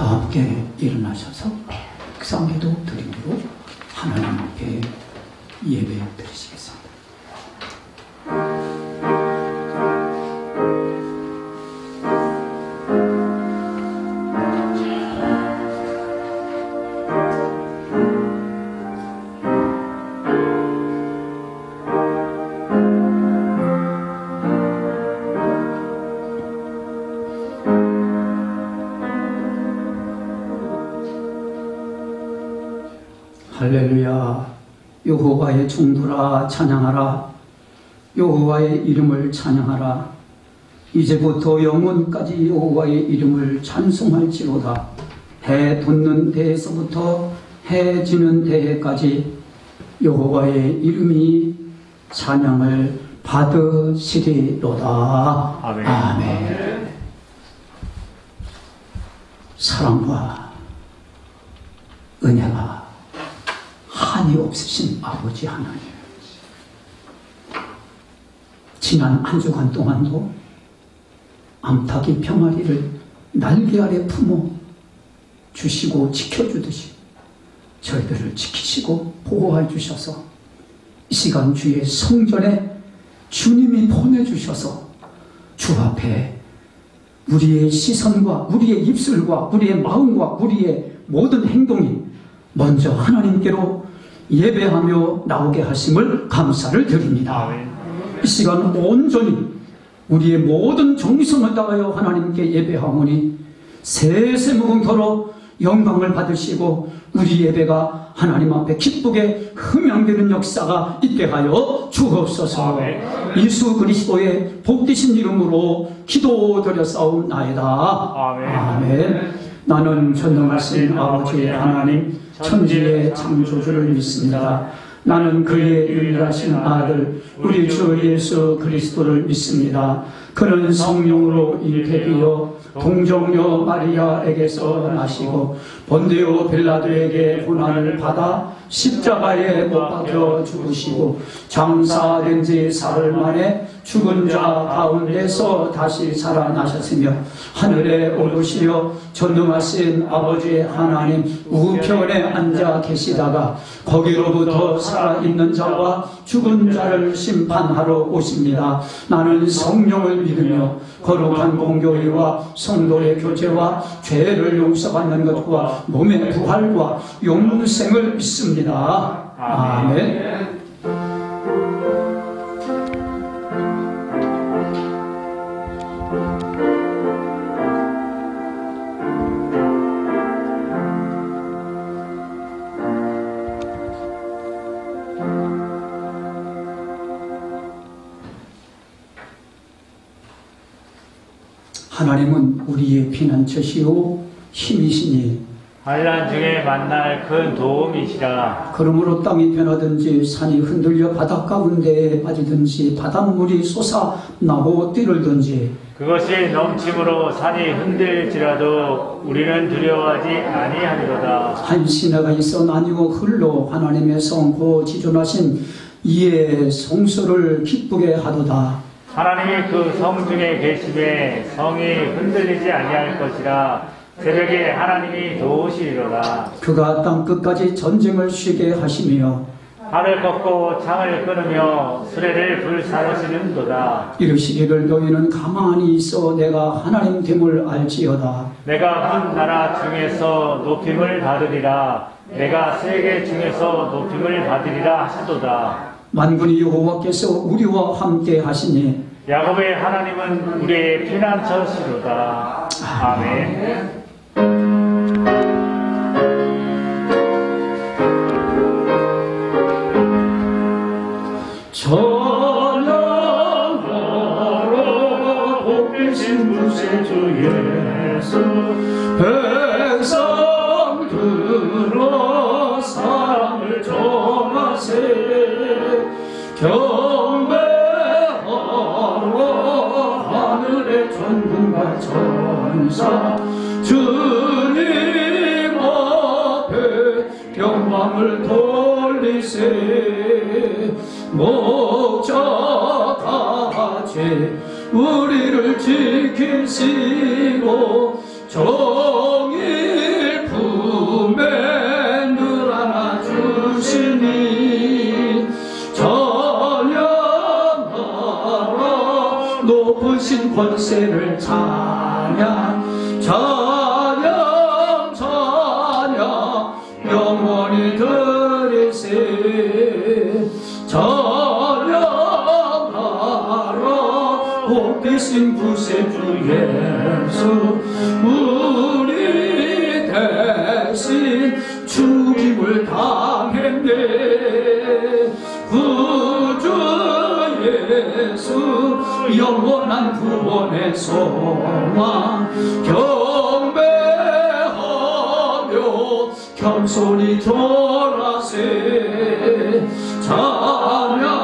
다 함께 일어나셔서 상기도 드림으로 하나님 앞에 예배 드리시겠습니다. 할렐루야. 여호와의 종들아 찬양하라. 여호와의 이름을 찬양하라. 이제부터 영원까지 여호와의 이름을 찬송할지로다. 해 돋는 데에서부터 해 지는 데에까지 여호와의 이름이 찬양을 받으시리로다. 아멘. 아멘. 사랑과 은혜가 한이 없으신 아버지 하나님, 지난 한 주간 동안도 암탉이 병아리를 날개 아래 품어 주시고 지켜주듯이 저희들을 지키시고 보호해 주셔서 이 시간 주의 성전에 주님이 보내주셔서 주 앞에 우리의 시선과 우리의 입술과 우리의 마음과 우리의 모든 행동이 먼저 하나님께로 예배하며 나오게 하심을 감사를 드립니다. 이 시간 온전히 우리의 모든 정성을 다하여 하나님께 예배하오니 세세무궁토로 영광을 받으시고 우리 예배가 하나님 앞에 기쁘게 흠양되는 역사가 있게 하여 주옵소서. 예수 그리스도의 복되신 이름으로 기도드렸사옵나이다. 아멘. 나는 전능하신 아버지 하나님 천지의 창조주를 믿습니다. 나는 그의 유일하신 아들 우리 주 예수 그리스도를 믿습니다. 그는 성령으로 잉태되어 동정녀 마리아에게서 나시고 본디오 빌라도에게 고난을 받아 십자가에 못 박혀 죽으시고 장사된 지 사흘 만에 죽은 자 가운데서 다시 살아나셨으며 하늘에 오르시어 전능하신 아버지 하나님 우편에 앉아 계시다가 거기로부터 살아있는 자와 죽은 자를 심판하러 오십니다. 나는 성령을 믿으며 거룩한 공교회와 성도의 교제와 죄를 용서받는 것과 몸의 부활과永생을 믿습니다. 아멘. 하나님은 우리의 피난처시오 힘이시니 환난 중에 만날 큰 도움이시라. 그러므로 땅이 변하든지 산이 흔들려 바닷 가운데에 빠지든지 바닷물이 솟아나고 뛰를든지 그것이 넘침으로 산이 흔들지라도 우리는 두려워하지 아니하리로다. 한 시내가 있어 나뉘고 흘러 하나님의 성 고 지존하신 이의 성소를 기쁘게 하도다. 하나님이 그 성 중에 계심에 성이 흔들리지 아니할 것이라. 새벽에 하나님이 도우시리로다. 그가 땅 끝까지 전쟁을 쉬게 하시며 발을 꺾고 창을 끊으며 수레를 불사르시는도다. 이르시기를 너희는 가만히 있어 내가 하나님 됨을 알지어다. 내가 한 나라 중에서 높임을 받으리라. 내가 세계 중에서 높임을 받으리라 하시도다. 만군의 여호와께서 우리와 함께 하시니 야곱의 하나님은 우리의 피난처시로다. 아멘. 전능하로 복되신 구세주 예수 백성들아 사랑을 전하세 경배하러 하늘의 천군과 천사 주님 앞에 영광을 돌리세 목자같이 우리를 지키시고 정의 부신 권세를 찬양 찬양 찬양 영원히 드리세 찬양하라 복되신 구세주 예수 우리 대신 죽임을 당했네 구주 예수 영원한 구원의 소망 경배하며 겸손히 절하세 찬양하라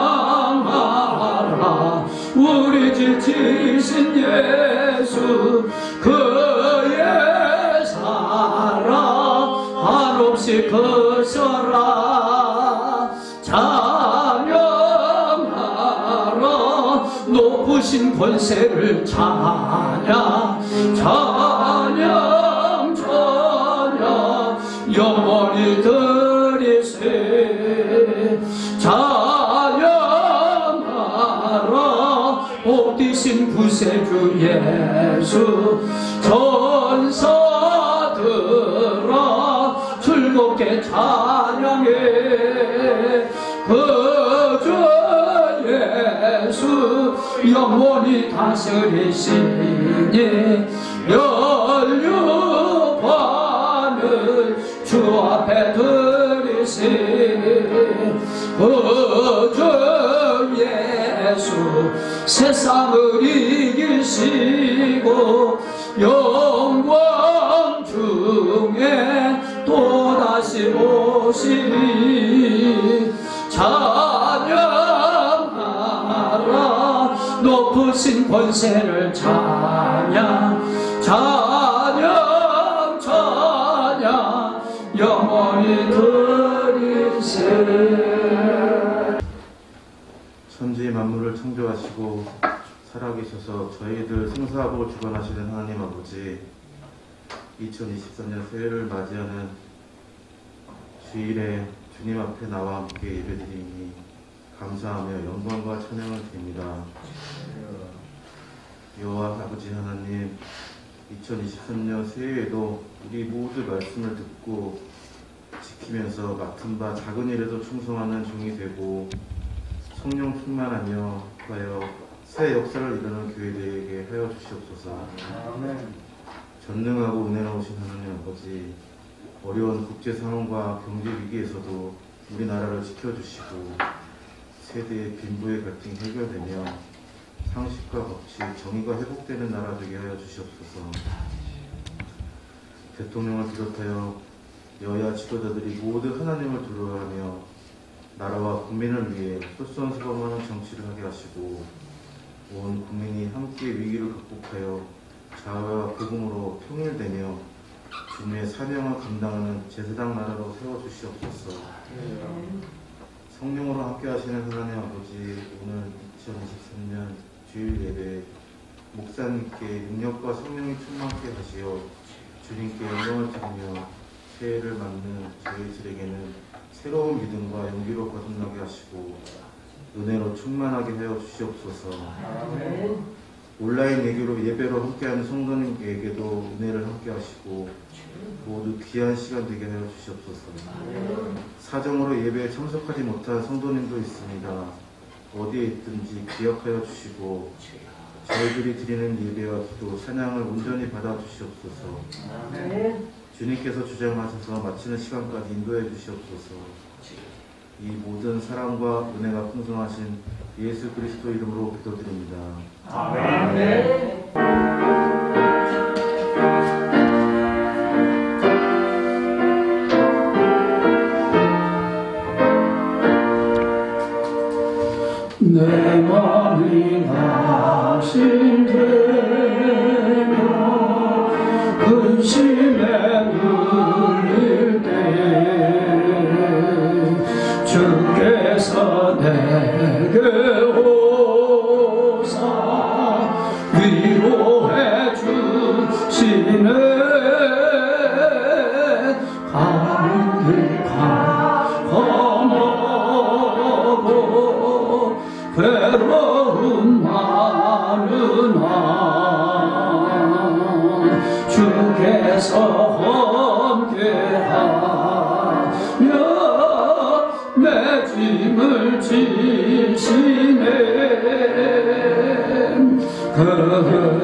우리 지치신 예수 그의 사랑 한없이 거서라 찬양하라 높으신 권세를 찬양 찬양 찬양 영원히 드리세 찬양하라 복되신 구세주 예수 천사들아 즐겁게 찬양해 그주 예수 영원히 다스리시니 연류관을 주 앞에 드리세 그주 예수 세상을 이기시고 영광 중에 또다시 오시니 찬양하라 높으신 권세를 찬양 찬양 찬양 영원히 드리세 천지 만물을 창조하시고 살아계셔서 저희들 생사하고 주관하시는 하나님 아버지 2023년 새해를 맞이하는 주일에 주님 앞에 나와 함께 예배드리니 감사하며 영광과 찬양을 드립니다. 여호와 아버지 하나님 2023년 새해에도 우리 모두 말씀을 듣고 지키면서 맡은 바 작은 일에도 충성하는 종이 되고 성령 충만하며 하여 새 역사를 이루는 교회들에게 하여 주시옵소서. 전능하고 은혜로우신 하나님 아버지 어려운 국제 상황과 경제 위기에서도 우리나라를 지켜주시고 세대의 빈부의 갈등이 해결되며 상식과 법칙, 정의가 회복되는 나라 되게 하여 주시옵소서. 대통령을 비롯하여 여야 지도자들이 모두 하나님을 두려워하며 나라와 국민을 위해 솔선수범하는 정치를 하게 하시고 온 국민이 함께 위기를 극복하여 자유와 복음으로 통일되며 주님의 사명을 감당하는 제사장 나라로 세워주시옵소서. 성령으로 함께 하시는 하나님 아버지 오늘 2023년 주일 예배 목사님께 능력과 성령이 충만케 하시어 주님께 영광을 드리며 새해를 맞는 저희들에게는 새로운 믿음과 용기로 거듭나게 하시고 은혜로 충만하게 하여 주시옵소서. 온라인 예배로 함께하는 성도님에게도 은혜를 함께 하시고 모두 귀한 시간 되게 하여 주시옵소서. 사정으로 예배에 참석하지 못한 성도님도 있습니다. 어디에 있든지 기억하여 주시고 저희들이 드리는 예배와 기도, 찬양을 온전히 받아 주시옵소서. 주님께서 주장하셔서 마치는 시간까지 인도해 주시옵소서. 이 모든 사랑과 은혜가 풍성하신 예수 그리스도 이름으로 기도드립니다. 아멘. 내 마음이 낙심되며 근심에 눌릴 때 주께서 내게 오사 위로 주께서 함께하며 내 짐을 지시네. 그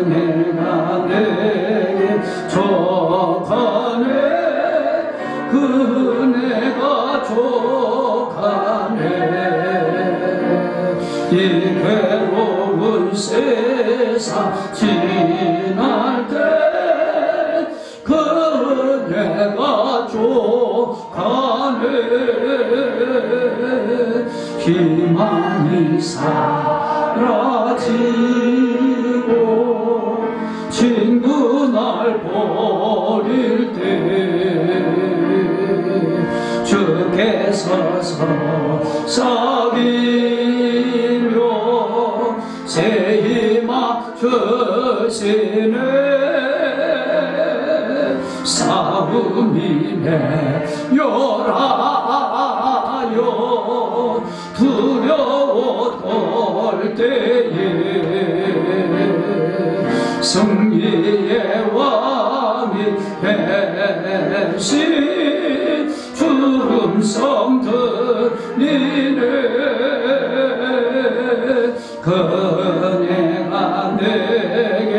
은혜가 내게 족하네. 그 은혜가 족하네. 이 괴로운 세상 지날 때 그 은혜가 족하네. 희망이 사라지고 친구 날 버릴 때 주께서 서사리며 새 희망 주시네. 싸움이 내열하여 두려워 떨 때에 승리의 왕이 되신 주름성 들리네. 그 은혜가 내게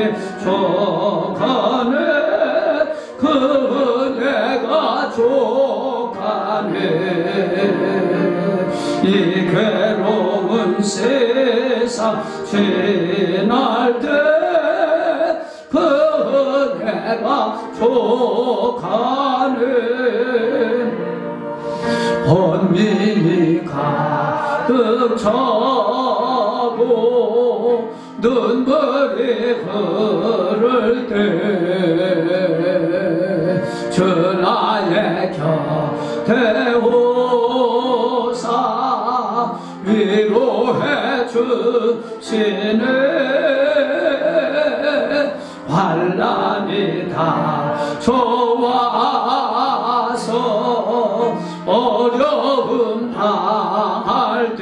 족하네. 그 은혜가 족하네. 이 괴로운 세상 지날 때 그 은혜가 족하네. 번민이 가득 차고 눈물이 흐를 때 주 나의 곁에 오사 위로해 주시네. 환난이 다 좋아서 어려움 당할 때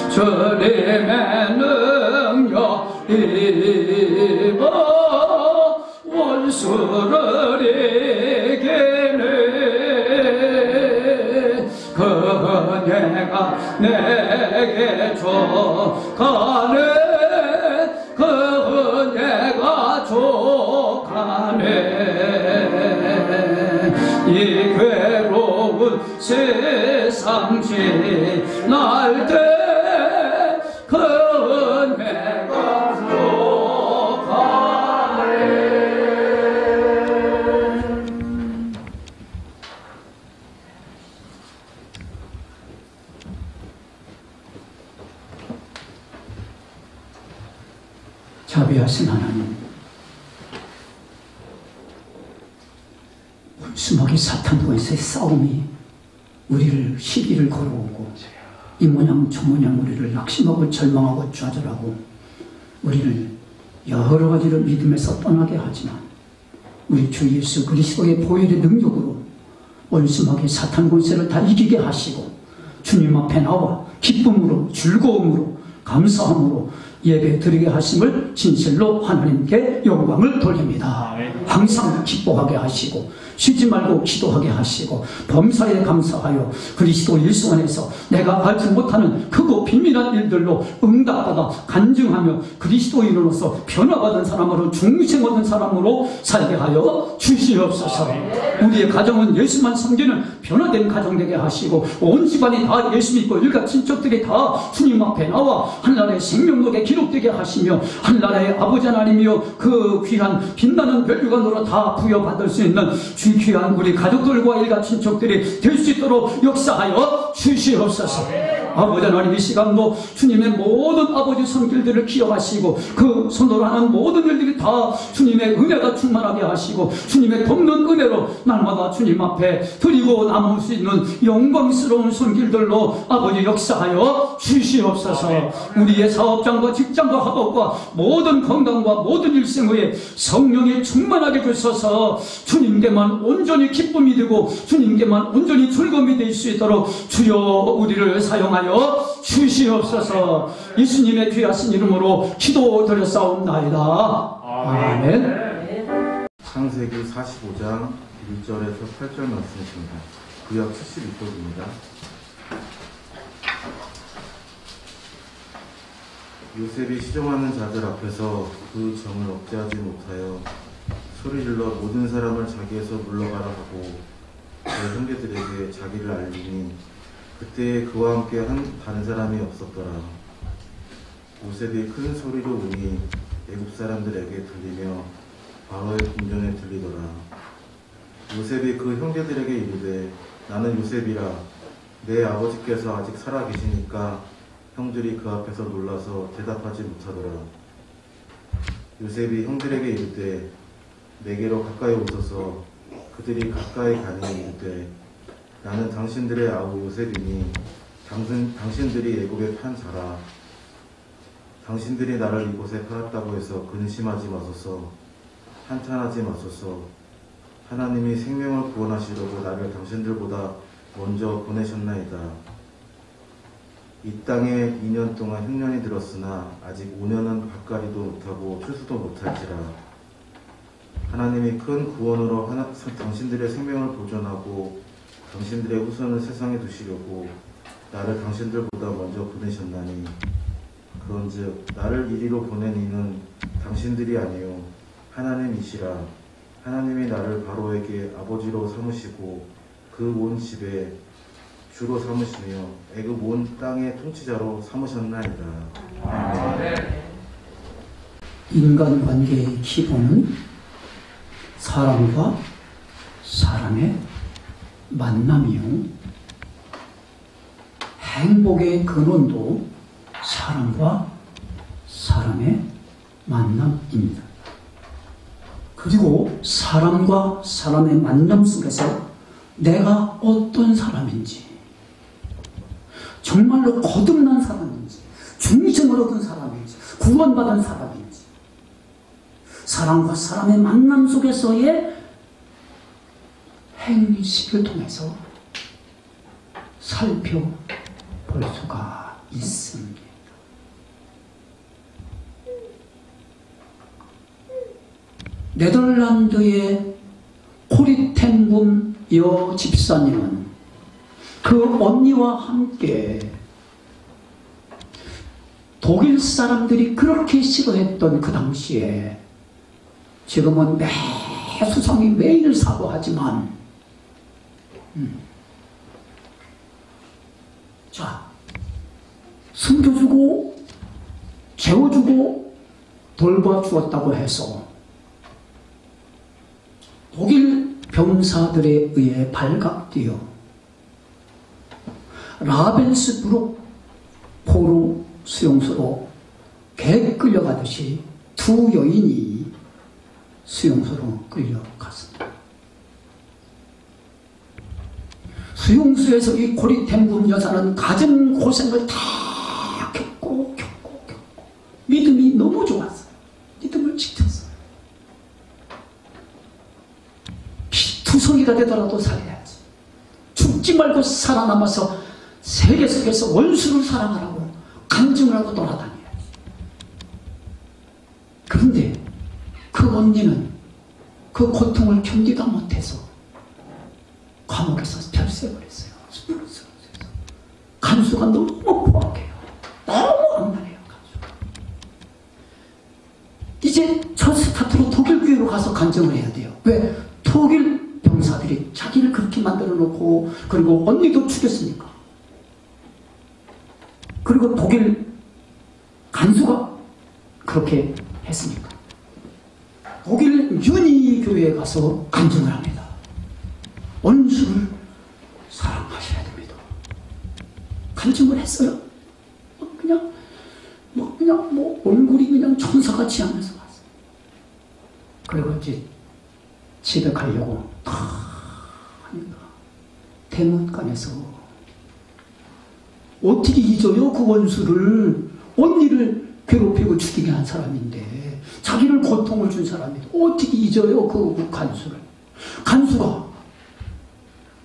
주님의 능력 입어 원수를 이기네. 그 은혜가 내게 족하네. 그 은혜가 족하네. 이 괴로운 세상 지날 때 그 은혜가 족하네. 자비하신 하나님, 수목이 사탄과의 싸움이 우리를 시기를 걸어오고 이 모양 저 모양 우리를 낙심하고 절망하고 좌절하고 우리를 여러 가지로 믿음에서 떠나게 하지만 우리 주 예수 그리스도의 보혈의 능력으로 원수막의 사탄 권세를 다 이기게 하시고 주님 앞에 나와 기쁨으로 즐거움으로 감사함으로 예배 드리게 하심을 진실로 하나님께 영광을 돌립니다. 항상 기뻐하게 하시고 쉬지 말고 기도하게 하시고 범사에 감사하여 그리스도 예수 안에서 내가 알지 못하는 크고 비밀한 일들로 응답받아 간증하며 그리스도인으로서 변화받은 사람으로 중생 얻은 사람으로 살게 하여 주시옵소서. 우리의 가정은 예수만 섬기는 변화된 가정 되게 하시고 온 집안이 다 예수 믿고 일가 친척들이 다 주님 앞에 나와 한나라의 생명록에 기록되게 하시며 한나라의 아버지 하나님이여 그 귀한 빛나는 멸류관으로 다 부여받을 수 있는 주 귀한 우리 가족들과 일가 친척들이 될 수 있도록 역사하여 주시옵소서. 아버지 하나님, 이 시간도 주님의 모든 아버지 손길들을 기억하시고 그 손으로 하는 모든 일들이 다 주님의 은혜가 충만하게 하시고 주님의 돕는 은혜로 날마다 주님 앞에 드리고 남을 수 있는 영광스러운 손길들로 아버지 역사하여 주시옵소서. 우리의 사업장과 직장과 학업과 모든 건강과 모든 일생의 성령이 충만하게 주셔서 주님께만 온전히 기쁨이 되고 주님께만 온전히 즐거움이 될 수 있도록 주여 우리를 사용하여 주시옵소서. 예수님의 귀하신 이름으로 기도드렸사옵나이다. 아멘. 창세기 45장 1절에서 8절 말씀이십니다. 구약 72쪽입니다. 요셉이 시종하는 자들 앞에서 그 정을 억제하지 못하여 소리질러 모든 사람을 자기에서 물러가라 하고 그 형제들에게 자기를 알리니 그때에 그와 함께 한 다른 사람이 없었더라. 요셉이 큰 소리로 우니 애굽 사람들에게 들리며 바로의 궁전에 들리더라. 요셉이 그 형제들에게 이르되 나는 요셉이라. 내 아버지께서 아직 살아 계시니까 형들이 그 앞에서 놀라서 대답하지 못하더라. 요셉이 형들에게 이르되 내게로 가까이 오소서. 그들이 가까이 가니 이르되 나는 당신들의 아우 요셉이니 당신들이 애굽에 판 자라. 당신들이 나를 이곳에 팔았다고 해서 근심하지 마소서. 한탄하지 마소서. 하나님이 생명을 구원하시려고 나를 당신들보다 먼저 보내셨나이다. 이 땅에 2년 동안 흉년이 들었으나 아직 5년은 밭갈이도 못하고 추수도 못할지라. 하나님이 큰 구원으로 당신들의 생명을 보존하고 당신들의 후손을 세상에 두시려고 나를 당신들보다 먼저 보내셨나니 그런즉 나를 이리로 보낸 이는 당신들이 아니요 하나님이시라. 하나님이 나를 바로에게 아버지로 삼으시고 그 온 집에 주로 삼으시며 애굽 온 땅의 통치자로 삼으셨나이다. 인간관계의 기본은 사람과 사람의 만남이요, 행복의 근원도 사람과 사람의 만남입니다. 그리고 사람과 사람의 만남 속에서 내가 어떤 사람인지, 정말로 거듭난 사람인지, 중생을 얻은 사람인지, 구원받은 사람인지, 사람과 사람의 만남 속에서의 행실을 통해서 살펴볼 수가 있습니다. 네덜란드의 코리텐붐 여 집사님은 그 언니와 함께 독일 사람들이 그렇게 싫어했던 그 당시에, 지금은 수상이 매일 사고하지만, 자, 숨겨주고 재워주고 돌봐주었다고 해서 독일 병사들에 의해 발각되어 라벤스부르크 포로 수용소로 개 끌려가듯이 두 여인이 수용소로 끌려갔습니다. 수용소에서 이 코리텐붐 여사는 가진 고생을 다 겪고 믿음이 너무 좋았어요. 믿음을 지켰어요. 피투성이가 되더라도 살아야지. 죽지 말고 살아남아서 세계 속에서 원수를 사랑하라고 간증을 하고 돌아다녀야지. 그런데 그 언니는 그 고통을 견디다 못해서 감옥에서 별세버렸어요. 간수가 너무 포악해요. 너무 악랄해요. 간수가. 이제 첫 스타트로 독일 교회로 가서 간증을 해야 돼요. 왜? 독일 병사들이 자기를 그렇게 만들어 놓고, 그리고 언니도 죽였으니까. 그리고 독일 간수가 그렇게 했으니까. 독일 유니 교회에 가서 간증을 합니다. 원수를 사랑하셔야 됩니다. 간증을 했어요. 얼굴이 그냥 천사같이 하면서 갔어요. 그리고 이제 집에 가려고 하니까 대문간에서 어떻게 잊어요? 그 원수를, 언니를 괴롭히고 죽이게 한 사람인데, 자기를 고통을 준 사람인데 어떻게 잊어요? 그 간수를. 간수가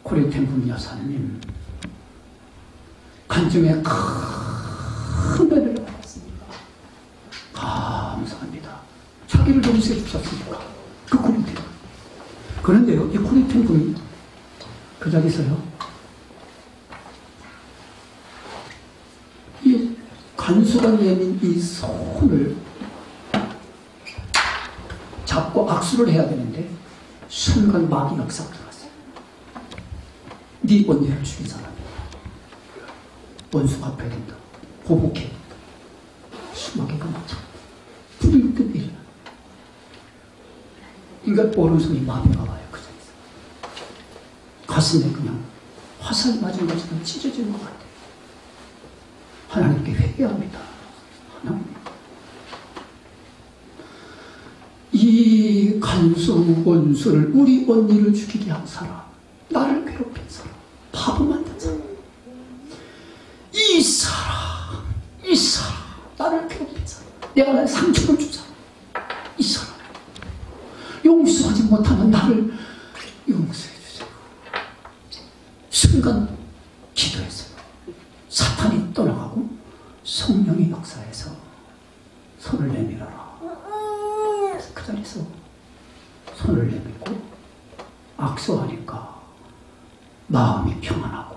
코리텐붐 여사님 간증에 큰 배를 받았습니다. 감사합니다. 자기를 용서해 주셨으니까 그 코리텐붐. 그런데요, 이 코리탄 군이 그 자리에서요, 이 간수가 내민 이 손을 잡고 악수를 해야 되는데 순간 마귀가 싹 들어갔어요. 네 언니를 죽인 사람이야. 원수 갚아야 된다. 보복해. 마귀가 맞아. 불을 끄고 일어나. 그러니까 오른손이 마비가 와요. 그 자리에서. 가슴에 그냥 화살 맞은 것처럼 찢어지는 것 같아요. 하나님께 회개합니다. 하나님. 이 간수 원수를, 우리 언니를 죽이게 한 사람, 나를 괴롭힌 사람, 바보 만든 사람, 이 사람, 나를 괴롭힌 사람, 내가 나의 상처를 준 사람, 이 사람, 용서하지 못하는 나를 용서해 주세요. 순간 기도했어요. 사탄이 떠나가고 성령이 역사해서 손을 내밀어라. 그 자리에서 손을 내밀고 악수하니까 마음이 평안하고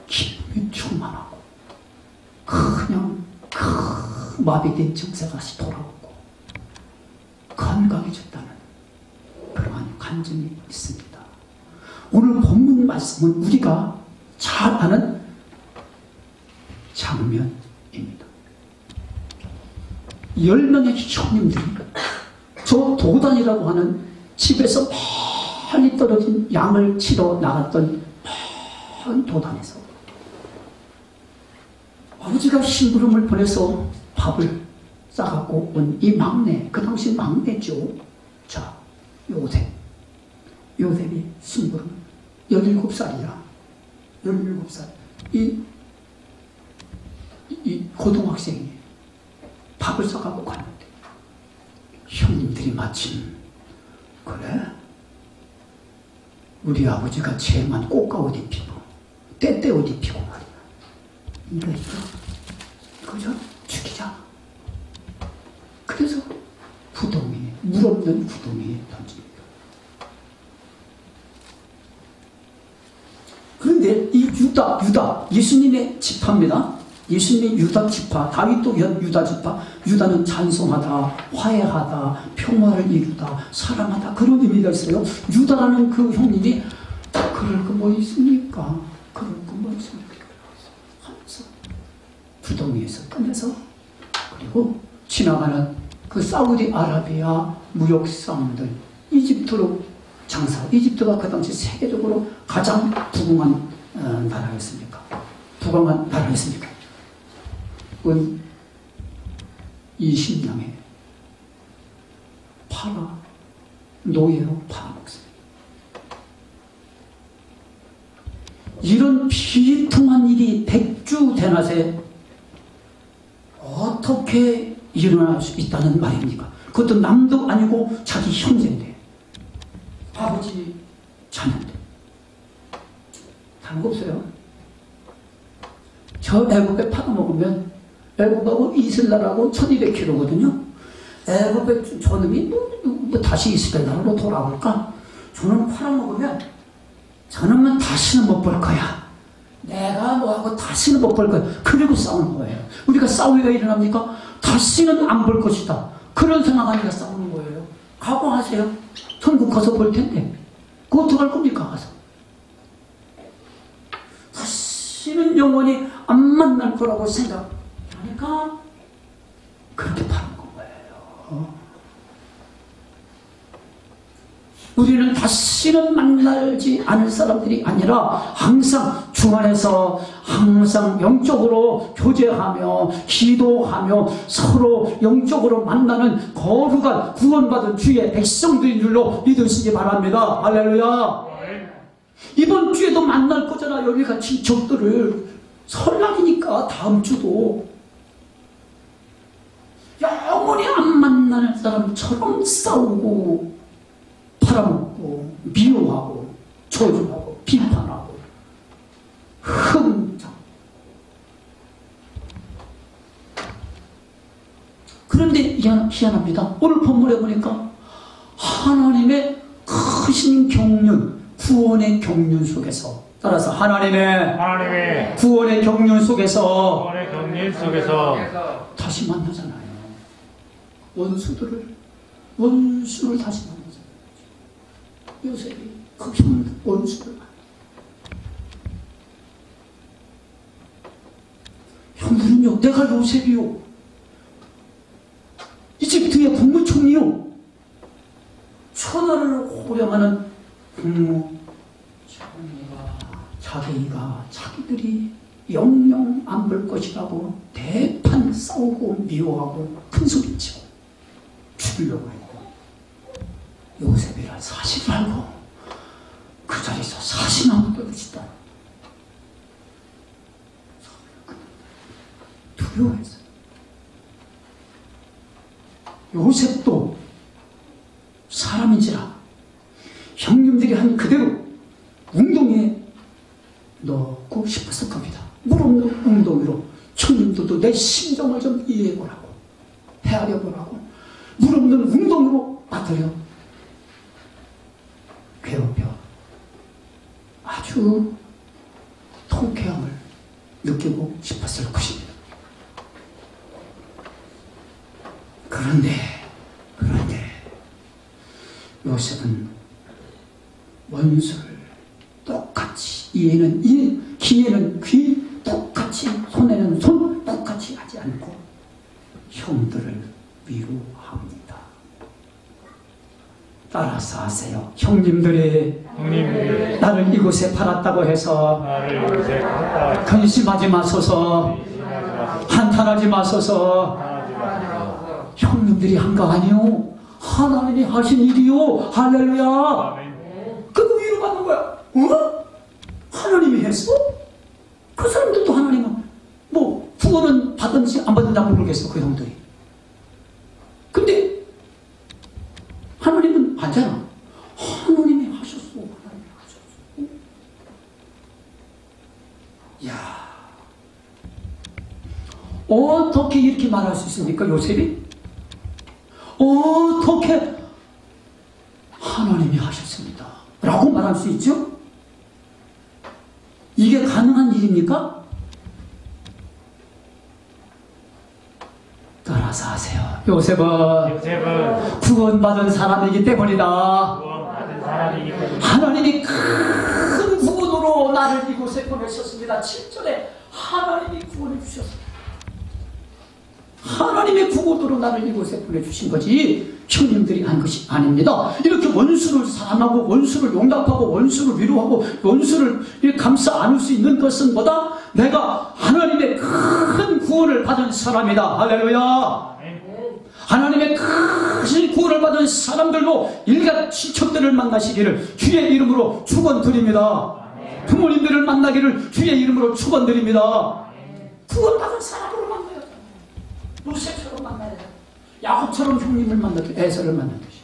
기쁨이 충만하고 그냥 마비된 증세가 다시 돌아오고 건강해졌다는 그러한 간증이 있습니다. 오늘 본문 말씀은 우리가 잘 아는 장면입니다. 10명의 형님들이 저 도단이라고 하는 집에서 멀리 떨어진 양을 치러 나갔던 먼 도단에서 아버지가 심부름을 보내서 밥을 싸갖고 온 이 막내, 그 당시 막내죠. 자, 요셉이 심부름 17살이야. 17살. 이 고등학생이 밥을 싸갖고 갔는데 형님들이 마침 그래? 우리 아버지가 제만 꽃가 옷 입히고 때때 옷 입히고 말이야. 이러니까 그저 죽이자. 그래서 구덩이, 물 없는 구덩이에 던집니다. 그런데 이 유다, 예수님의 지파입니다. 예수님의 유다 지파, 다윗도 유다 지파, 유다는 찬송하다, 화해하다, 평화를 이루다, 사랑하다, 그런 의미가 있어요. 유다라는 그 형님이 그럴 거 뭐 있습니까? 그럴 거 뭐 있습니까? 하면서 구덩이에서 꺼내서 그리고 지나가는 그 사우디아라비아 무역 상들, 이집트로 장사, 이집트가 그 당시 세계적으로 가장 부강한 나라였습니까? 부강한 나라였습니까? 은 20명의 노예로 팔아먹습니다. 이런 비통한 일이 백주대낮에 어떻게 일어날 수 있다는 말입니까? 그것도 남도 아니고 자기 형제인데, 아버지 자녀인데. 다른 거 없어요. 저 애국에 팔아먹으면 애국하고 이스라엘하고 1200km거든요. 애국에 저놈이 뭐 다시 이스라엘 나라로 돌아올까? 저놈 팔아먹으면 저놈은 다시는 못 볼 거야. 내가 뭐하고 다시는 못 볼 거야. 그리고 싸우는 거예요. 우리가 싸우기가 일어납니까? 다시는 안 볼 것이다. 그런 생각하니까 싸우는 거예요. 각오하세요. 천국 가서 볼 텐데. 그거 어떡할 겁니까? 가서. 다시는 영원히 안 만날 거라고 생각하니까 그렇게 파는 거예요. 우리는 다시는 만나지 않을 사람들이 아니라 항상 주 안에서 항상 영적으로 교제하며 기도하며 서로 영적으로 만나는 거룩한 구원받은 주의 백성들인 줄로 믿으시기 바랍니다. 할렐루야. 이번 주에도 만날 거잖아. 여기 같이 적들을. 설날이니까 다음 주도 영원히 안 만나는 사람처럼 싸우고 팔아먹고 미워하고 저주하고 비판하고 흥정. 그런데 희한합니다. 오늘 본문에 보니까 하나님의 큰 크신 경륜, 구원의 경륜 속에서, 따라서 하나님의 구원의 경륜 속에서 다시 만나잖아요. 원수를 다시 만나잖아요. 요셉이 그 원수를 만나. 형들은요, 내가 요셉이요, 이집트의 국무총리요, 천하를 호령하는 국무총리가 자기들이 영영 안 볼 것이라고 대판 싸우고 미워하고 큰소리치고 죽이려고 했고, 요셉이란 사실을 알고 그 자리에서 사시나무 떨어지다. 두려워했어요. 요셉도 사람인지라 형님들이 한 그대로 웅덩이에 넣고 싶었을 겁니다. 물 없는 웅덩이로 형님들도 내 심정을 좀 이해해보라고, 헤아려보라고 물 없는 웅덩이로 빠뜨려 괴롭혀 아주 통쾌함을 느끼고 싶었을 것입니다. 그런데 요셉은 원수를 똑같이, 이에는 이, 귀에는 귀, 똑같이, 손에는 손, 똑같이 하지 않고 형들을 위로합니다. 따라서 하세요. 형님들이 나를 이곳에 팔았다고 해서 근심하지 마소서, 한탄하지 마소서. 형님들이 한 거 아니요, 하나님이 하신 일이요. 할렐루야. 그거 위로받는 거야. 어? 하나님이 했어? 그 사람들도 하나님은 뭐 구원은 받은지 안 받은지 모르겠어, 그 형들이. 근데 하나님은 아니잖아. 하나님이 하셨어. 하나님이 하셨어. 야, 어떻게 이렇게 말할 수 있습니까, 요셉이? 어떻게 하나님이 하셨습니다 라고 말할 수 있죠? 이게 가능한 일입니까? 따라서 하세요. 요셉은 구원받은 사람이기 때문이다. 하나님이 큰 구원으로 나를 이곳에 보내셨습니다. 7절에 하나님이 구원해 주셨습니다. 하나님의 구원으로 나를 이곳에 보내주신 거지 형님들이 한 것이 아닙니다. 이렇게 원수를 사랑하고 원수를 용납하고 원수를 위로하고 원수를 감싸 안을 수 있는 것은 뭐다? 내가 하나님의 큰 구원을 받은 사람이다. 할렐루야. 하나님의 큰 구원을 받은 사람들도 일gat 친척들을 만나시기를 주의 이름으로 축원드립니다. 부모님들을 만나기를 주의 이름으로 축원드립니다. 구원받은 사람으로 만나요. 요셉처럼 만나야 돼. 야곱처럼 형님을 만나듯, 에서를 만나듯이.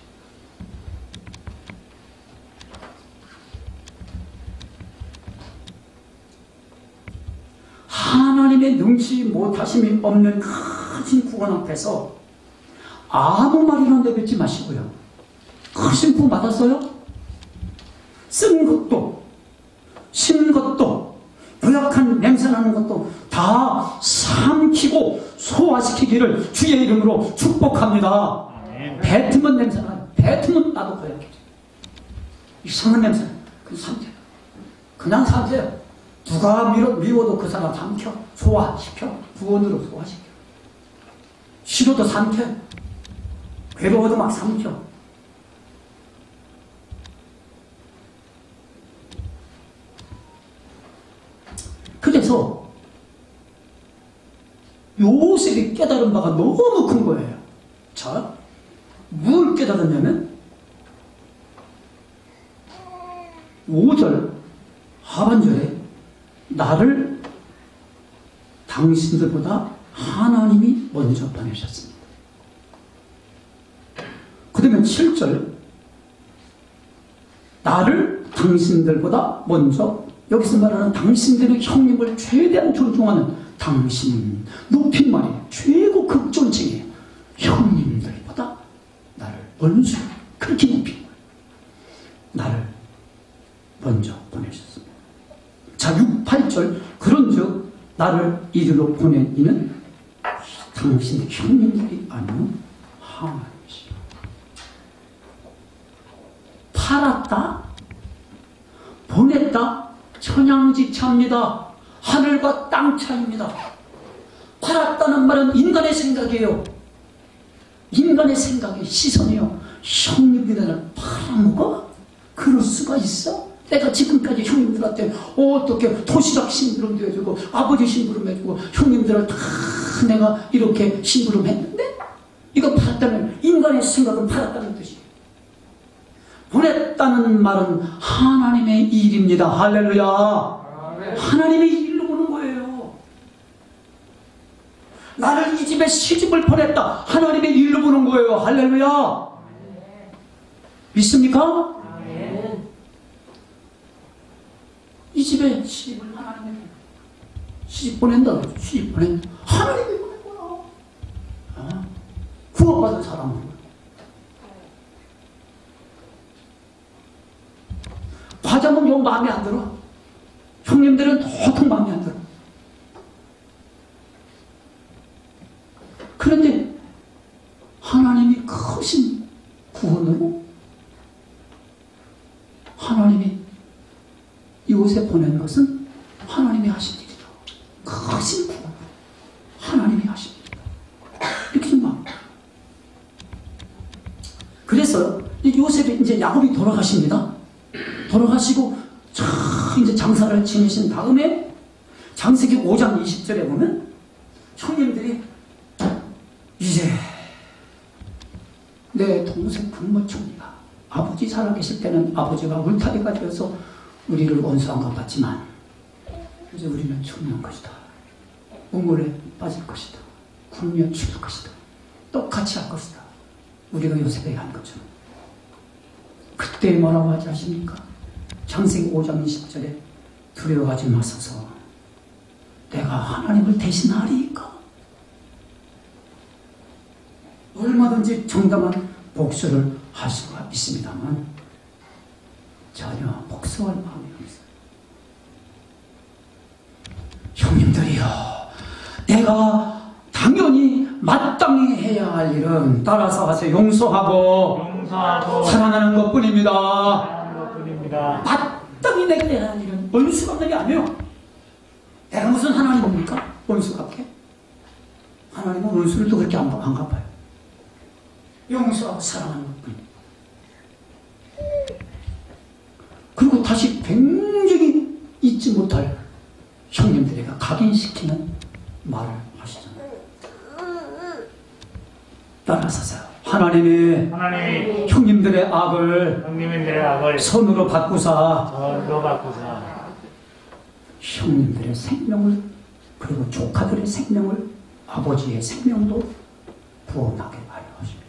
하나님의 능치 못하심이 없는 크신 구원 앞에서 아무 말이나 내뱉지 마시고요. 크신 구원 받았어요? 쓴 것도, 신 것도, 부약한 냄새나는 것도 다 삼키고 소화시키기를 주의 이름으로 축복합니다. 뱉으면 냄새나요. 뱉으면 나도 부약해져. 이상한 냄새. 그냥 삼켜요. 그냥 삼켜요. 누가 미워도 그 사람 삼켜. 소화시켜. 구원으로 소화시켜. 싫어도 삼켜. 괴로워도 막 삼켜. 그래서 요셉이 깨달은 바가 너무 큰 거예요. 자, 뭘 깨달았냐면 5절 하반절에 나를 당신들보다 하나님이 먼저 보내셨습니다. 그러면 7절 나를 당신들보다 먼저, 여기서 말하는 당신들의 형님을 최대한 존중하는 당신, 높임말이에요. 최고 극존칭이에요. 형님들보다 나를 원수, 그렇게 높인 거예요. 나를 이리로 보낸 이는 당신 형님들이 아니요 하나님이시오. 팔았다? 보냈다? 천양지차입니다. 하늘과 땅 차이입니다. 팔았다는 말은 인간의 생각이에요. 인간의 생각의 시선이요. 형님들을 팔아먹어? 그럴 수가 있어? 내가 지금까지 형님들한테 어떻게 도시락 심부름도 해주고 아버지 심부름 해주고 형님들을 다 내가 이렇게 심부름했는데 이거 팔았다면 인간의 생각은 팔았다는 뜻이에요. 보냈다는 말은 하나님의 일입니다. 할렐루야. 하나님의 일로 보는 거예요. 나를 이 집에 시집을 보냈다. 하나님의 일로 보는 거예요. 할렐루야. 믿습니까? 이 집에 시집을 하나님이 시집 보낸다. 시집 보낸다. 하나님이 보낸 거야. 구원받은 사람은 과자는 영 마음에 안 들어. 형님들은 도통 마음에 안 들어. 그런데 하나님이 크신 구원으로 하나님이 이곳에 보낸 것은 하나님이 하신 일이다. 크신 구원 하나님이 하신 일이다. 이렇게 좀 봐. 그래서 요셉이 이제 야곱이 돌아가십니다. 돌아가시고 이제 장사를 지내신 다음에 창세기 5장 20절에 보면 형님들이 이제 내 동생 국모총리가 아버지 살아계실 때는 아버지가 울타리가 되어서 우리를 원수한 것 같지만 이제 우리는 죽는 것이다. 우물에 빠질 것이다. 굶며 죽을 것이다. 똑같이 할 것이다. 우리가 요셉에게 한 것처럼. 그때 뭐라고 하지 아십니까? 창세기 5장 20절에 두려워하지 마소서 내가 하나님을 대신하리까. 얼마든지 정당한 복수를 할 수가 있습니다만 전혀 복수할 마음이 없어요. 형님들이요, 내가 당연히 마땅히 해야 할 일은 따라서 하세요. 용서하고 사랑하는 것뿐입니다. 마땅히 내가 해야 할 일은 원수 갚는 게 아니에요. 내가 무슨 하나님입니까? 원수 갚게? 하나님은 원수를 또 그렇게 안 갚아요. 용서하고 사랑하는 것뿐입니다. 그리고 다시 굉장히 잊지 못할 형님들에게 각인시키는 말을 하시잖아요. 따라서세요. 하나님이 형님들의 악을 손으로 바꾸사 형님들의 생명을 그리고 조카들의 생명을 아버지의 생명도 구원하게 하려 하십니다.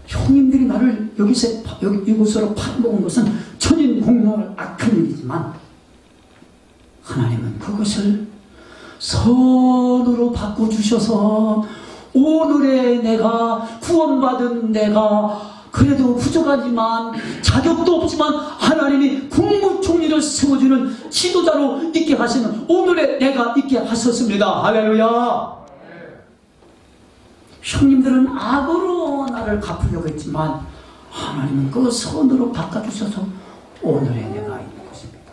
형님들이 나를 이곳으로 팔아먹은 것은 천인공노할 악한 일이지만 하나님은 그것을 선으로 바꿔주셔서 오늘의 내가 구원받은 내가 그래도 부족하지만 자격도 없지만 하나님이 국무총리를 세워주는 지도자로 있게 하시는 오늘의 내가 있게 하셨습니다. 할렐루야. 형님들은 악으로 나를 갚으려고 했지만 하나님은 그 선으로 바꿔주셔서 오늘의 내가 있는 것입니다.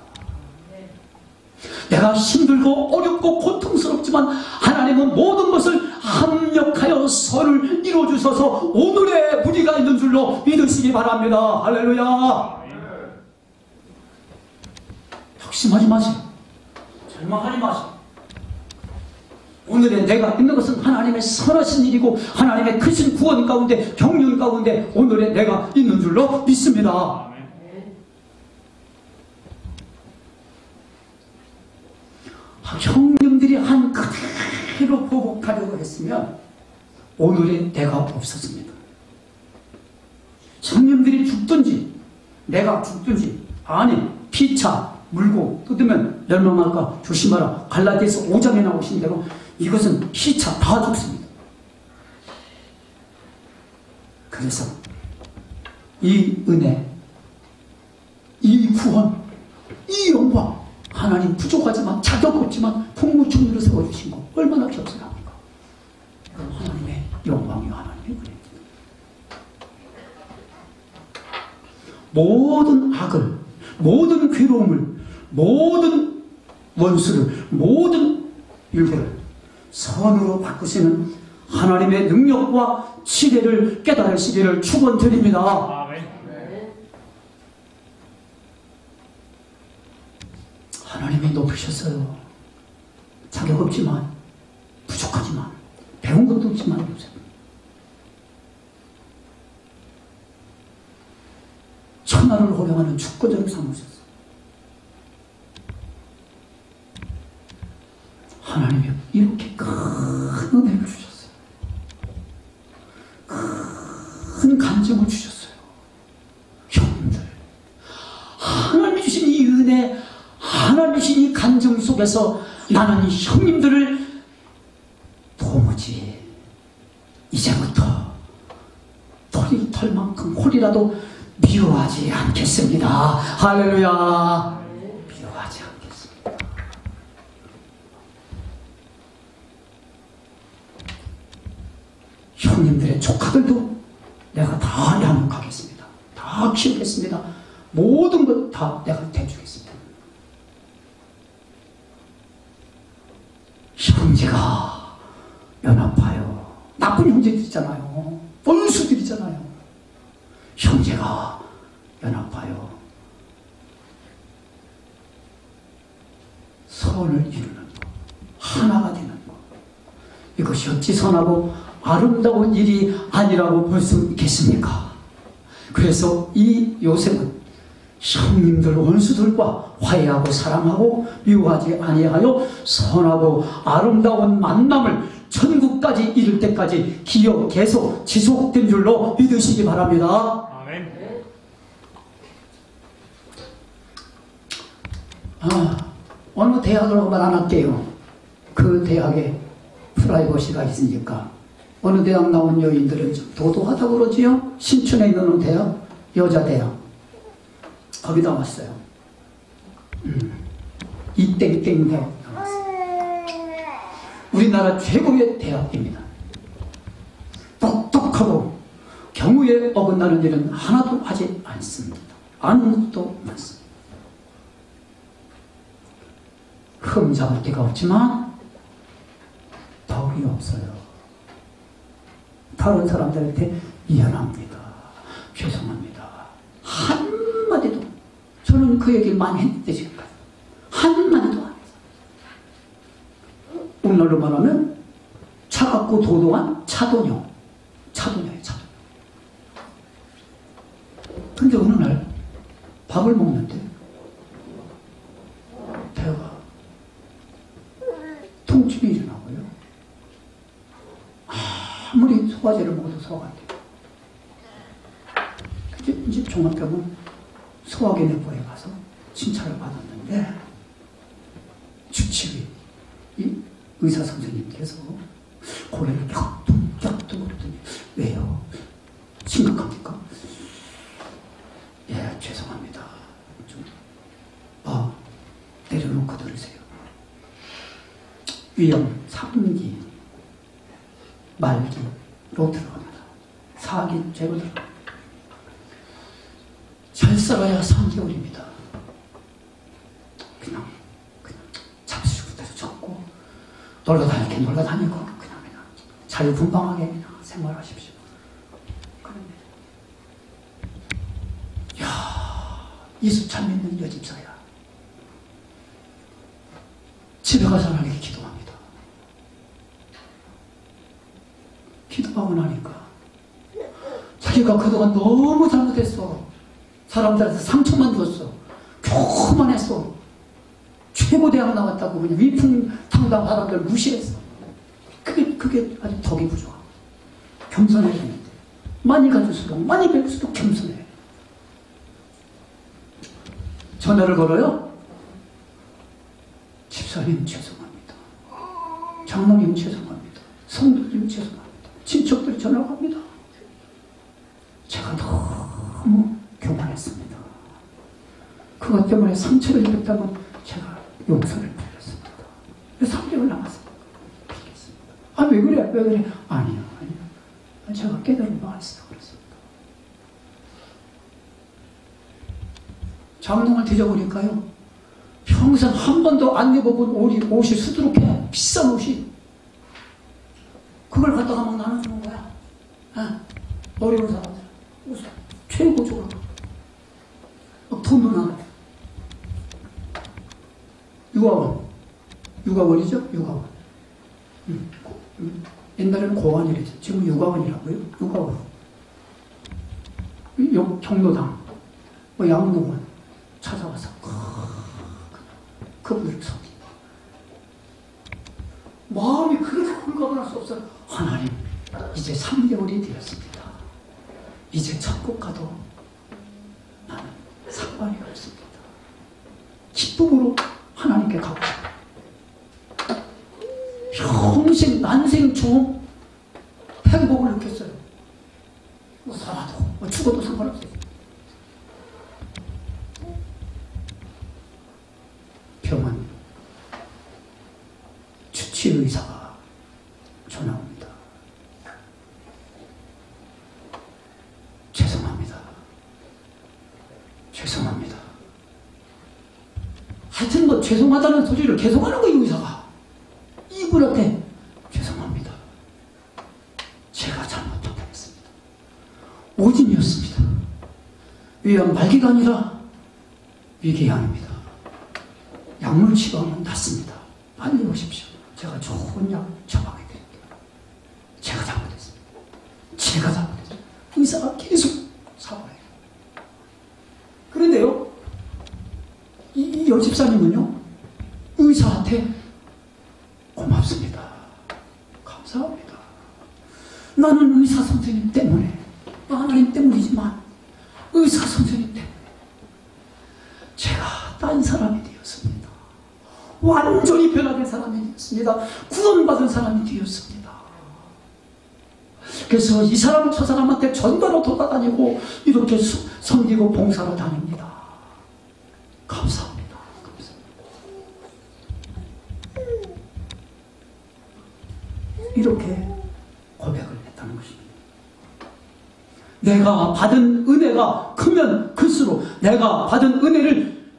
내가 힘들고 어렵고 고통스럽지만 하나님은 모든 것을 합력하여 선을 이루어주셔서 오늘의 우리가 있는 줄로 믿으시기 바랍니다. 할렐루야. 확신하지 마세요. 절망하지 마세요. 오늘의 내가 있는 것은 하나님의 선하신 일이고 하나님의 크신 구원 가운데 경륜 가운데 오늘의 내가 있는 줄로 믿습니다. 형님들이 한 그대로 보복하려고 했으면 오늘의 내가 없었습니다. 형님들이 죽든지 내가 죽든지 아니 피차 물고 뜯으면 멸망할까 조심하라. 갈라디아서 5장에 나오신 대로 이것은 피차 다 죽습니다. 그래서 이 은혜, 이 구원, 이 없지만 풍무충류로 세워주신 거 얼마나 겸손합니까? 하나님의 영광이 하나님의 은혜입니다. 모든 악을, 모든 괴로움을, 모든 원수를, 모든 일들을 선으로 바꾸시는 하나님의 능력과 지혜를 깨달으시기를 축원드립니다. 아멘. 하나님이 높으셨어요. 자격 없지만, 부족하지만, 배운 것도 없지만, 천하를 호령하는 주권자를 삼으셨어요. 하나님이 이렇게 큰 은혜를 주셨어요. 큰 간증을 주셨어요. 형님들, 하나님 주신 이 은혜, 하나님 주신 이 간증 속에서 나는 이 형님들을 도무지 이제부터 털만큼 홀이라도 미워하지 않겠습니다. 할렐루야. 미워하지 않겠습니다. 형님들의 조카들도 내가 다 양육하겠습니다. 다 키우겠습니다. 모든 것 다 내가 대주겠습니다. 형제가 연합하여, 나쁜 형제들이잖아요. 원수들이잖아요. 형제가 연합하여 선을 이루는 것, 하나가 되는 것, 이것이 어찌 선하고 아름다운 일이 아니라고 볼 수 있겠습니까? 그래서 이 요셉은 형님들 원수들과 화해하고 사랑하고 미워하지 아니하여 선하고 아름다운 만남을 천국까지 이를 때까지 기억 계속 지속된 줄로 믿으시기 바랍니다. 아멘. 어느 대학으로만 안 할게요. 그 대학에 프라이버시가 있으니까. 어느 대학 나온 여인들은 좀 도도하다고 그러지요? 신촌에 있는 어느 대학, 여자 대학. 거기다 왔어요. 이땡땡 대학 나왔어요. 우리나라 최고의 대학입니다. 똑똑하고 경우에 어긋나는 일은 하나도 하지 않습니다. 아는 것도 많습니다. 흠잡을 데가 없지만 덕이 없어요. 다른 사람들한테 미안합니다. 죄송합니다. 한마디도, 저는 그 얘기를 많이 했는데 지금까지 한마디도 안 했어요. 오늘날로 말하면 차갑고 도도한 차도녀. 차도녀예요, 차도녀. 근데 어느 날 밥을 먹는데 배가 통증이 일어나고요. 아무리 소화제를 먹어도 소화가 안 돼요. 이제 종합병원 소화기내과에 가서 진찰을 받았는데 주치의 이 의사 선생님께서 고개를 격동격동 그러더니 왜요? 심각합니까? 예, 죄송합니다. 좀 내려놓고 들으세요. 위험 3기 말기로 들어갑니다. 4기 제로 들어갑니다. 잘 살아야 3개월입니다. 그냥 잡수고 때도 적고 놀러 다니고 그냥 자유분방하게 그냥 생활하십시오. 그런데 예수 참 믿는 여집사야. 집에 가서 하나님께 기도합니다. 기도하고 나니까 자기가 그동안 너무 잘못했어. 사람들한테 상처만 줬어. 교만했어. 최고대학 나왔다고 그냥 위풍당당 사람들 무시했어. 그게 아주 덕이 부족하고 겸손해야 되는데 많이 가질수록 많이 배울수록 겸손해. 전화를 걸어요. 집사님 죄송합니다. 장로님 죄송합니다. 성도님 죄송합니다. 친척들 전화가 갑니다. 제가 너무 교만했습니다. 그것 때문에 상처를 입었다면 제가 용서를 드렸습니다. 깨달았습니다. 아, 왜 그래? 왜 그래? 아니요. 제가 깨달은 바가 있어. 그렇습니다. 장롱을 뒤져보니까요, 평생 한 번도 안 입어본 옷이 수두룩해. 비싼 옷이. 그걸 갖다가 막 나눠주는 거야. 어려운 사람들. 옷을 최고적으로. 막 돈도 나눠. 육아원이죠? 육아원. 옛날에는 고아원이랬죠. 지금 육아원이라고요. 육아원. 경로당, 양로원 찾아와서 그분을 섬기. 마음이 그렇게 홀가분할 수 없어요. 하나님, 이제 3개월이 되었습니다. 이제 천국 가도 나는 상관이 없습니다. 기쁨으로 하나님께 가고 싶어요. 평생 난생 처음 행복을 느꼈어요. 뭐 살아도 뭐 죽어도 상관없어요. 병원 주치의사가 전화 옵니다. 죄송합니다. 하여튼 뭐 죄송하다는 소리를 계속하는 거예요. 의사가 이분한테 죄송합니다. 제가 잘못한 뻔했습니다. 오진이었습니다. 위암 말기가 아니라 위궤양입니다. 약물 치료하면 낫습니다. 빨리 오십시오. 제가 좋은 약 처방해 드릴게요. 제가 잘못했습니다. 의사가 계속 사과해요. 그런데요, 이 여집사님은요, 의사한테 고맙습니다. 감사합니다. 나는 의사 선생님 때문에, 하나님 때문이지만 의사 선생님 때문에 제가 딴 사람이 되었습니다. 완전히 변화된 사람이 되었습니다. 구원받은 사람이 되었습니다. 그래서 이 사람 저 사람한테 전가로 돌아다니고 이렇게 섬기고 봉사로 다닙니다. 감사합니다. 이렇게 고백을 했다는 것입니다. 내가 받은 은혜가 크면 클수록, 내가 받은 은혜를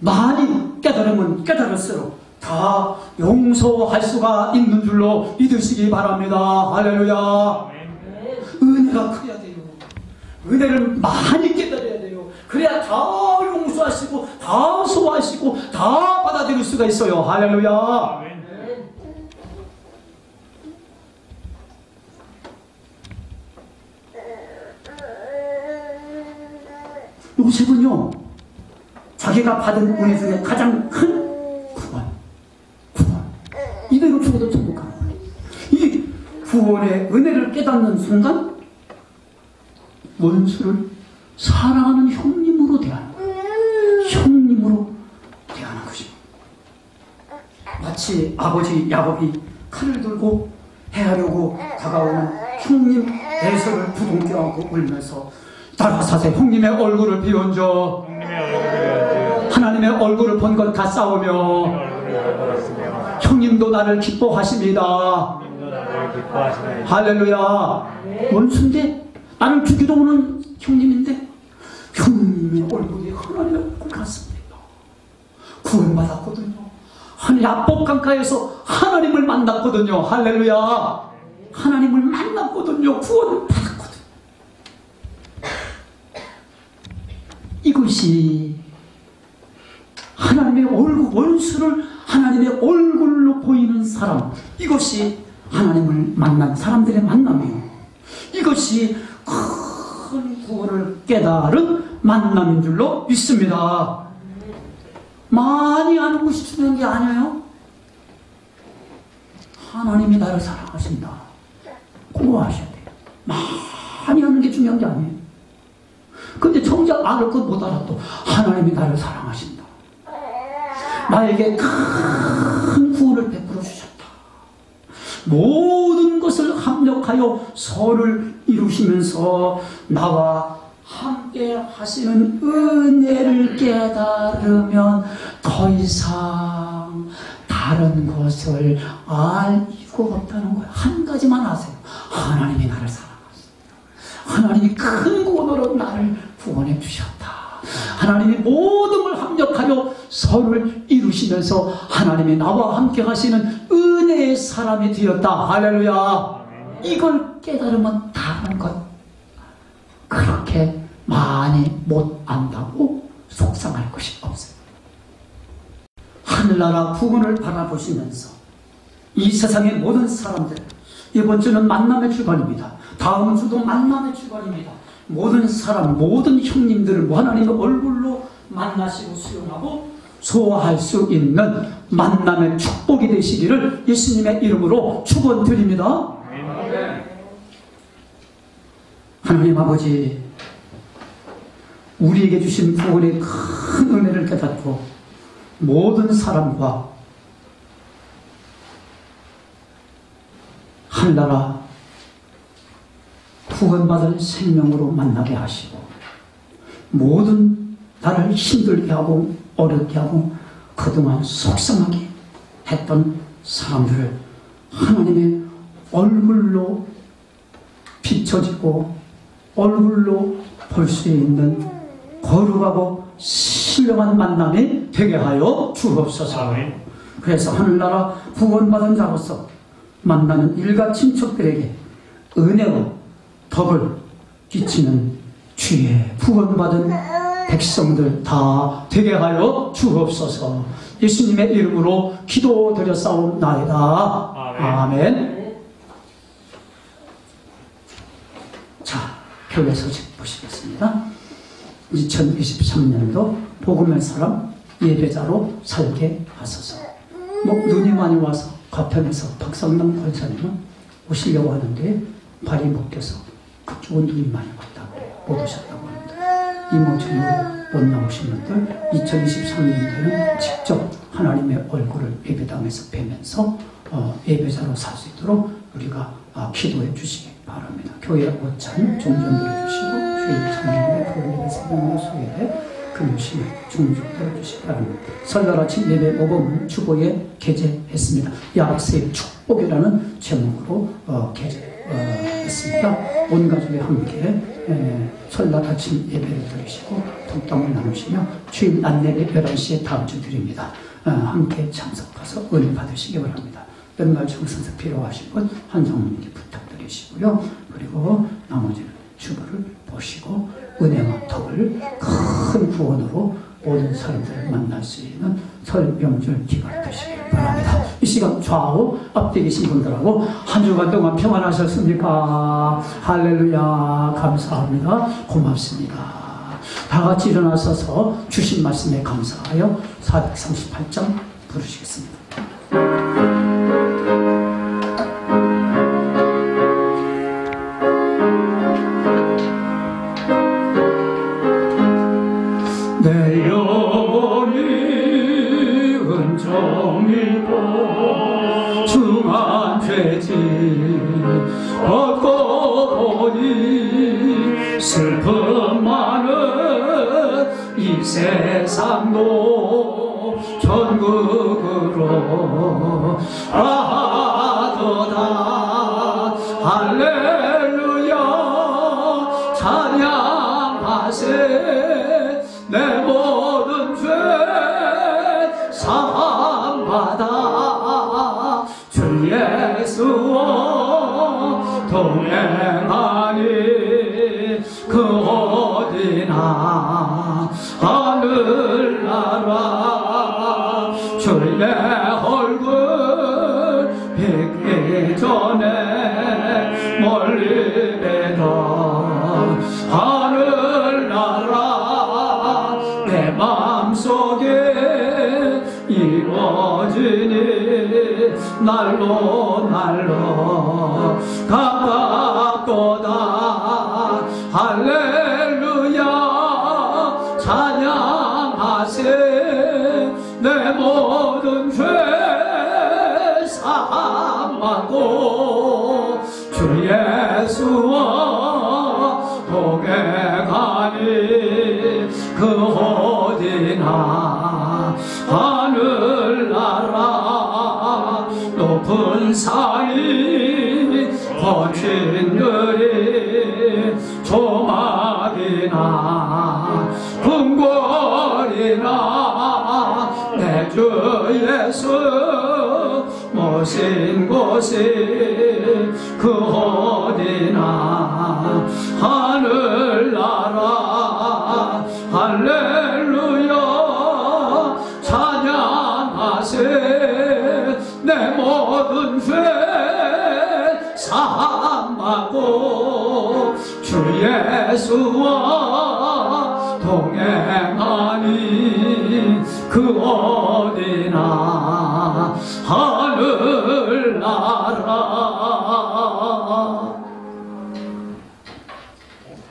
많이 깨달으면 깨달을수록 다 용서할 수가 있는 줄로 믿으시기 바랍니다. 할렐루야. 은혜가 커야 돼요. 은혜를 많이 깨달아야 돼요. 그래야 다 용서하시고 다 소화하시고 다 받아들일 수가 있어요. 할렐루야. 요셉은요, 자기가 받은 은혜 중에 가장 큰 구원. 이대로 죽어도 천국 가는 거예요. 이 구원의 은혜를 깨닫는 순간 원수를 사랑하는 형님으로 대하는 거예요. 형님으로 대하는 것입니다. 마치 아버지 야곱이 칼을 들고 해하려고 다가오는 형님 에서를 부둥켜안고 울면서 따라사세 형님의 얼굴을 비운저 하나님의 얼굴을 본 것 같사오며 형님도 나를 기뻐하십니다. 할렐루야. 원수인데 나는 죽이러 오는 형님인데 형님의 얼굴이 하나님의 얼굴 같습니다. 구원받았거든요. 하늘 압복강가에서 하나님을 만났거든요. 할렐루야. 하나님을 만났거든요. 구원을 받았거든요. 이것이 하나님의 얼굴, 원수를 하나님의 얼굴로 보이는 사람, 이것이 하나님을 만난 사람들의 만남이에요. 이것이 큰 구원을 깨달은 만남인 줄로 믿습니다. 많이 아는 것이 중요한 게 아니에요. 하나님이 나를 사랑하신다. 그거 아셔야 돼요. 많이 아는 게 중요한 게 아니에요. 근데 정작 알을 것 못 알아도 하나님이 나를 사랑하신다. 나에게 큰 구원을 베풀어 주셨다. 모든 것을 합력하여 서를 이루시면서 나와 함께 하시는 은혜를 깨달으면 더 이상 다른 것을 알 이유가 없다는 거예요. 한 가지만 아세요. 하나님이 나를 사랑하셨다. 하나님이 큰 구원으로 나를 구원해 주셨다. 하나님이 모든 걸 합력하여 선을 이루시면서 하나님이 나와 함께 하시는 은혜의 사람이 되었다. 할렐루야. 이걸 깨달으면 다른 것 그렇게 많이 못 안다고 속상할 것이 없어요. 하늘나라 부흥을 바라보시면서 이 세상의 모든 사람들, 이번 주는 만남의 주간입니다. 다음 주도 만남의 주간입니다. 모든 사람, 모든 형님들을 하나님의 얼굴로 만나시고 수용하고 소화할 수 있는 만남의 축복이 되시기를 예수님의 이름으로 축원드립니다. 하나님 아버지, 우리에게 주신 구원의 큰 은혜를 깨닫고 모든 사람과 하늘나라 구원받을 생명으로 만나게 하시고 모든 나를 힘들게 하고 어렵게 하고 그동안 속상하게 했던 사람들을 하나님의 얼굴로 비춰지고 얼굴로 볼 수 있는 거룩하고 신령한 만남이 되게 하여 주옵소서. 그래서 하늘나라 구원받은 자로서 만나는 일가 친척들에게 은혜와 덕을 끼치는 주의 구원받은 백성들 다 되게 하여 주옵소서. 예수님의 이름으로 기도드렸사옵나이다. 아멘. 자, 교회 소식 보시겠습니다. 2023년도 복음의 사람 예배자로 살게 하소서. 눈이 많이 와서 가평에서 박성남 권사님은 오시려고 하는데 발이 못 껴서 그쪽은 눈이 많이 왔다고 못 오셨다고 합니다. 이모전으로 못 나오신 분들 2023년도에는 직접 하나님의 얼굴을 예배당에서 뵈면서 예배자로 살 수 있도록 우리가 기도해 주시기 바랍니다. 교회 오찬 종전들해 주시고 주일 성령의 부르는 새벽 소예배 금요일 중조들해 주시기 바랍니다. 설날 아침 예배 모범을 주보에 게재했습니다. 약세의 축복이라는 제목으로 게재했습니다. 온 가족이 함께 설날 아침 예배를 드리시고 통tam을 나누시며 주일 안내배 11시에 다음 주 드립니다. 함께 참석해서 은혜 받으시기 바랍니다. 연말 정선서 필요하신 분 한정님께 부탁드리시고요. 그리고 나머지는 주보를 보시고 은혜와 덕을 큰 구원으로 모든 사람들을 만날 수 있는 설 명절 기간 되시길 바랍니다. 이 시간 좌우 앞뒤 계신 분들하고 한 주간 동안 평안하셨습니까? 할렐루야. 감사합니다. 고맙습니다. 다 같이 일어나셔서 주신 말씀에 감사하여 438장 부르시겠습니다. 내 영혼이 은총이고 중한 죄지 벗고 보니 슬픔 많은 이 세상도 천국으로 가도다. 할렐루야. 찬양하세. 내 모든 죄 사함받아 주 예수와 동행하니 그 어디나 하늘나라 주의 얼굴 뵙기 전에 멀리 뵈던 하늘나라 내 마음속에 이루어지니 날로 날로 가깝도다. 할렐루야. 찬양하세. 내 모든 죄 사함받고 주 예수와 동행하니 그 어디나 하늘나라 산이 거친 들이 조막이나 궁궐이나 내 주 예수 모신 곳이 그 어디나 하늘나라 할렐루야 찬양하세 내 모든 죄 사함받고 주 예수와 동행하니 그 어디나 하늘나라.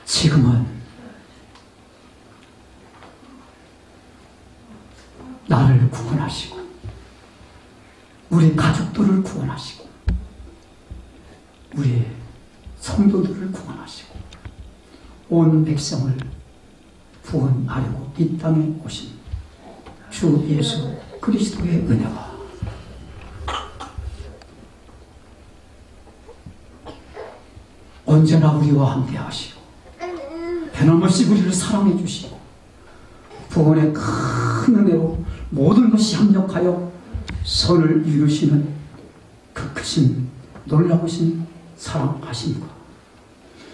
지금은 나를 구원하시고 우리 가족들을 구원하시고 우리 성도들을 구원하시고 온 백성을 구원하려고 이 땅에 오신 주 예수 그리스도의 은혜가 언제나 우리와 함께 하시고 변함없이 우리를 사랑해 주시고 구원의 큰 은혜로 모든 것이 합력하여 선을 이루시는 그 크신 놀라우신 사랑하심과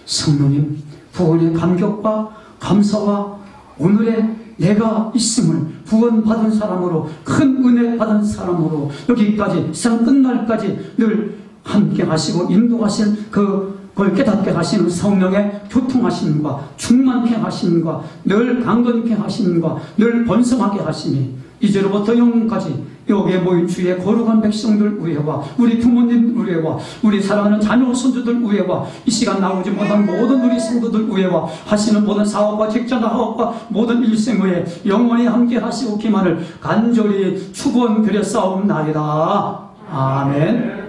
성령님 구원의 감격과 감사와 오늘의 내가 있음을 구원받은 사람으로 큰 은혜 받은 사람으로 여기까지 세상 끝날까지 늘 함께 하시고 인도하실 그걸 깨닫게 하시는 성령의 교통하심과 충만케 하심과 늘 강건케 하심과 늘 번성하게 하시니 이제로부터 영원까지 여기에 모인 주의 거룩한 백성들 위에와 우리 부모님 위에와 우리 사랑하는 자녀 손주들 위에와 이 시간 나오지 못한 모든 우리 성도들 위에와 하시는 모든 사업과 직장 사업과 모든 일생 위에 영원히 함께 하시고 기만을 간절히 축원드려 싸움나이다. 아멘.